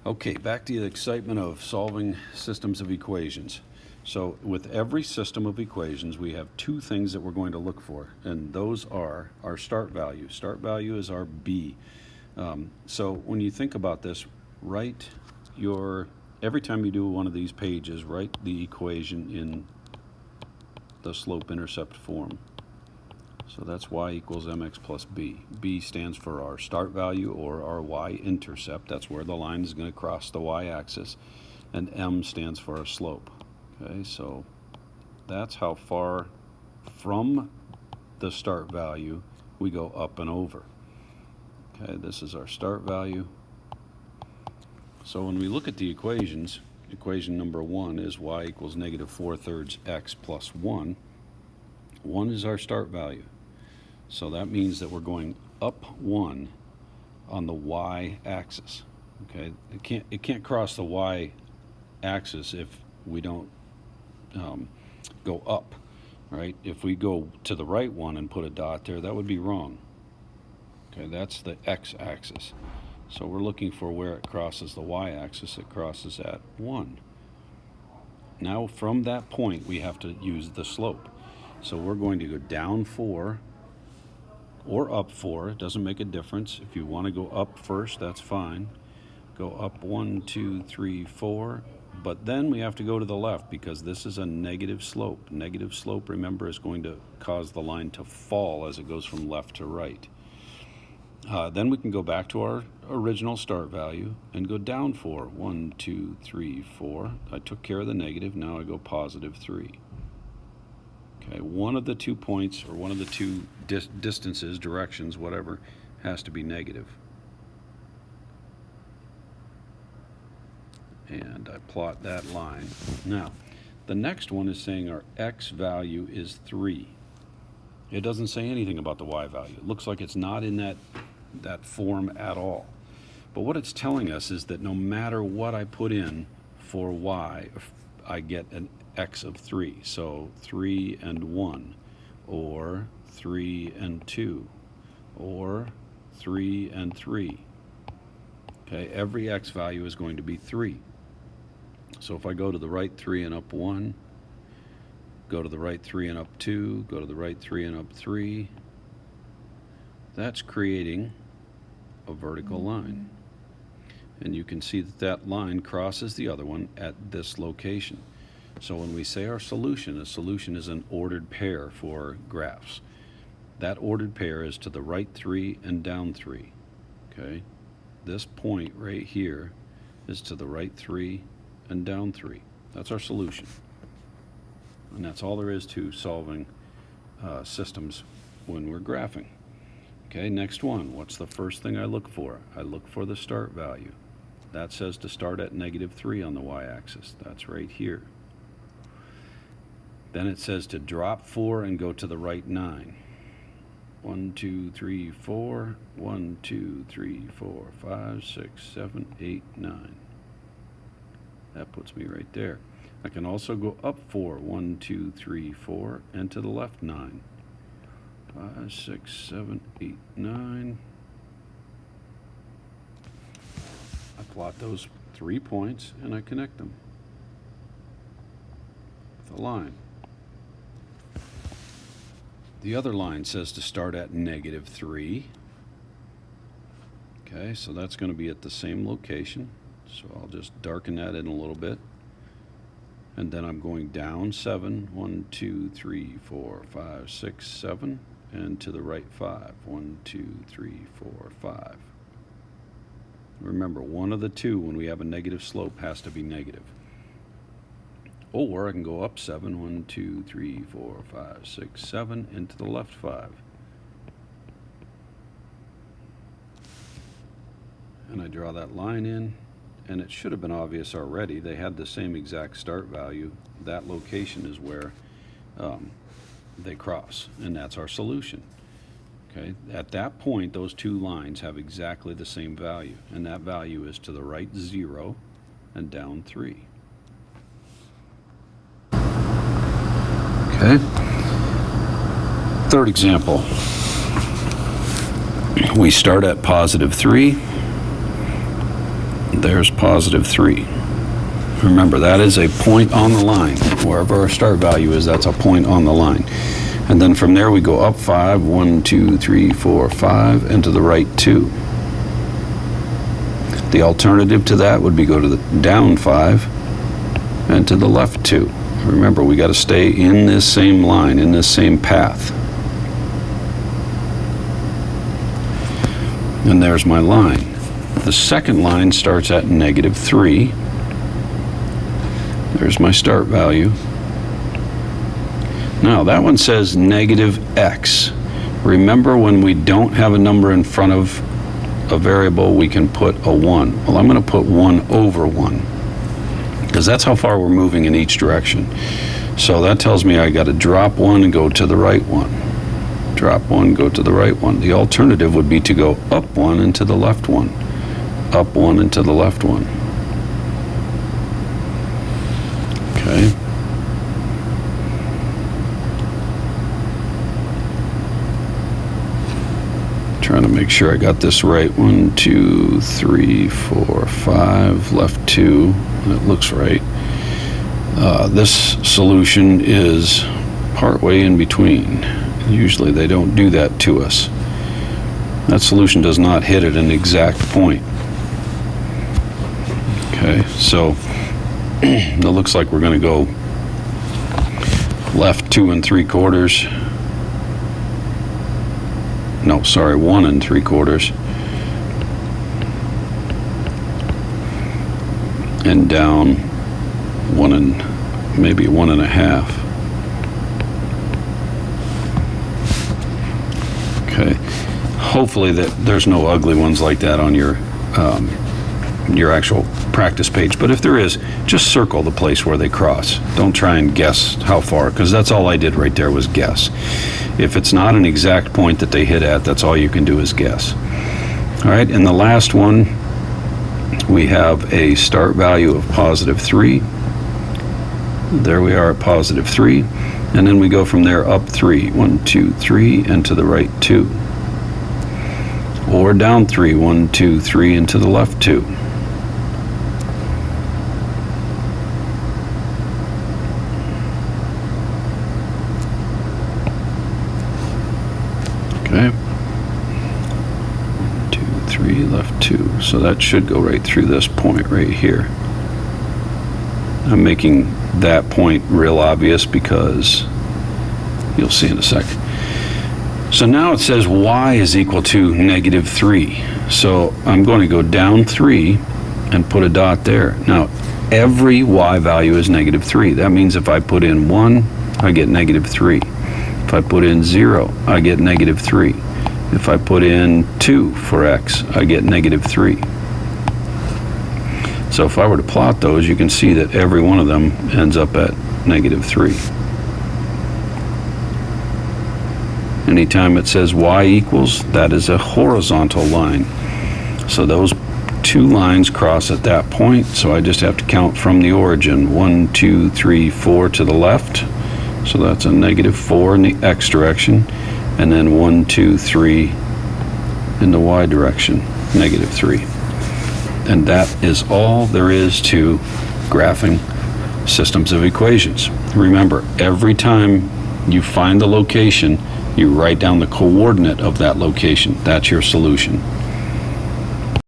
Okay, back to the excitement of solving systems of equations. So with every system of equations, we have two things that we're going to look for, and those are our start value. Start value is our b. So when you think about this, every time you do one of these pages, write the equation in the slope-intercept form. So that's y equals mx plus b. B stands for our start value or our y-intercept. That's where the line is going to cross the y-axis. And m stands for our slope. Okay, so that's how far from the start value we go up and over. Okay, this is our start value. So when we look at the equations, equation number 1 is y equals negative 4/3 x plus 1. 1 is our start value. So that means that we're going up 1 on the y-axis. Okay, it can't cross the y-axis if we don't go up, right? If we go to the right one and put a dot there, that would be wrong. Okay, that's the x-axis. So we're looking for where it crosses the y-axis. It crosses at 1. Now from that point, we have to use the slope. So we're going to go down 4 or up 4. It doesn't make a difference. If you want to go up first, that's fine. Go up 1, 2, 3, 4. But then we have to go to the left because this is a negative slope. Negative slope, remember, is going to cause the line to fall as it goes from left to right. Then we can go back to our original start value and go down 4. 1, 2, 3, 4. I took care of the negative. Now I go positive 3. Okay, one of the 2 points, or one of the 2 distances, directions, whatever, has to be negative. And I plot that line. Now, the next one is saying our x value is 3. It doesn't say anything about the y value. It looks like it's not in that form at all. But what it's telling us is that no matter what I put in for y, I get an x of 3. So 3 and 1, or 3 and 2, or 3 and 3. Okay, every x value is going to be 3. So if I go to the right 3 and up 1, go to the right 3 and up 2, go to the right 3 and up 3, that's creating a vertical line. And you can see that that line crosses the other one at this location. So when we say our solution, a solution is an ordered pair for graphs. That ordered pair is to the right 3 and down 3. Okay? This point right here is to the right 3 and down 3. That's our solution. And that's all there is to solving systems when we're graphing. Okay, next one. What's the first thing I look for? I look for the start value. That says to start at negative 3 on the y-axis. That's right here. Then it says to drop 4 and go to the right 9. 1, 2, 3, 4. 1, 2, 3, 4, 5, 6, 7, 8, 9. That puts me right there. I can also go up 4. 1, 2, 3, 4, and to the left 9. 5, 6, 7, 8, 9. I plot those 3 points and I connect them with a line. The other line says to start at negative 3. Okay, so that's going to be at the same location. So I'll just darken that in a little bit. And then I'm going down 7. 1, 2, 3, 4, 5, 6, 7. And to the right 5. 1, 2, 3, 4, 5. Remember, one of the 2 when we have a negative slope has to be negative. Or I can go up 7. 1, 2, 3, 4, 5, 6, 7. And to the left 5. And I draw that line in. And it should have been obvious already. They had the same exact start value. That location is where they cross, and that's our solution. Okay, at that point, those 2 lines have exactly the same value, and that value is to the right 0 and down 3. Okay. Third example. We start at positive 3. There's positive 3. Remember, that is a point on the line. Wherever our start value is, that's a point on the line. And then from there we go up 5, 1, 2, 3, 4, 5, and to the right 2. The alternative to that would be go to the down 5 and to the left 2. Remember, we got to stay in this same line, in this same path. And there's my line. The second line starts at negative 3. There's my start value. Now, that one says negative x. Remember, when we don't have a number in front of a variable, we can put a 1. Well, I'm going to put 1 over 1, because that's how far we're moving in each direction. So that tells me I got to drop 1 and go to the right 1. Drop 1, go to the right 1. The alternative would be to go up 1 and to the left 1. Up 1 and to the left 1. Okay. Trying to make sure I got this right. 1, 2, 3, 4, 5, left 2. That looks right. This solution is partway in between. Usually they don't do that to us. That solution does not hit at an exact point. Okay, so it looks like we're going to go left 2 3/4. No, sorry, 1 3/4. And down 1 and maybe 1 1/2. Okay. Hopefully that there's no ugly ones like that on your actual practice page. But if there is, just circle the place where they cross. Don't try and guess how far, because that's all I did right there was guess. If it's not an exact point that they hit at, that's all you can do is guess. All right, in the last one, we have a start value of positive 3. There we are at positive 3. And then we go from there up 3. 1, 2, 3, and to the right 2. Or down 3. 1, 2, 3, and to the left 2. Okay. 1, 2, 3, left 2. So that should go right through this point right here. I'm making that point real obvious because you'll see in a second. So now it says y is equal to negative 3. So I'm going to go down 3 and put a dot there. Now, every y value is negative 3. That means if I put in 1, I get negative 3. If I put in 0, I get negative 3. If I put in 2 for x, I get negative 3. So if I were to plot those, you can see that every one of them ends up at negative 3. Anytime it says y equals, that is a horizontal line. So those two lines cross at that point, so I just have to count from the origin. 1, 2, 3, 4 to the left. So that's a negative 4 in the x direction. And then 1, 2, 3 in the y direction, negative 3. And that is all there is to graphing systems of equations. Remember, every time you find the location, you write down the coordinate of that location. That's your solution.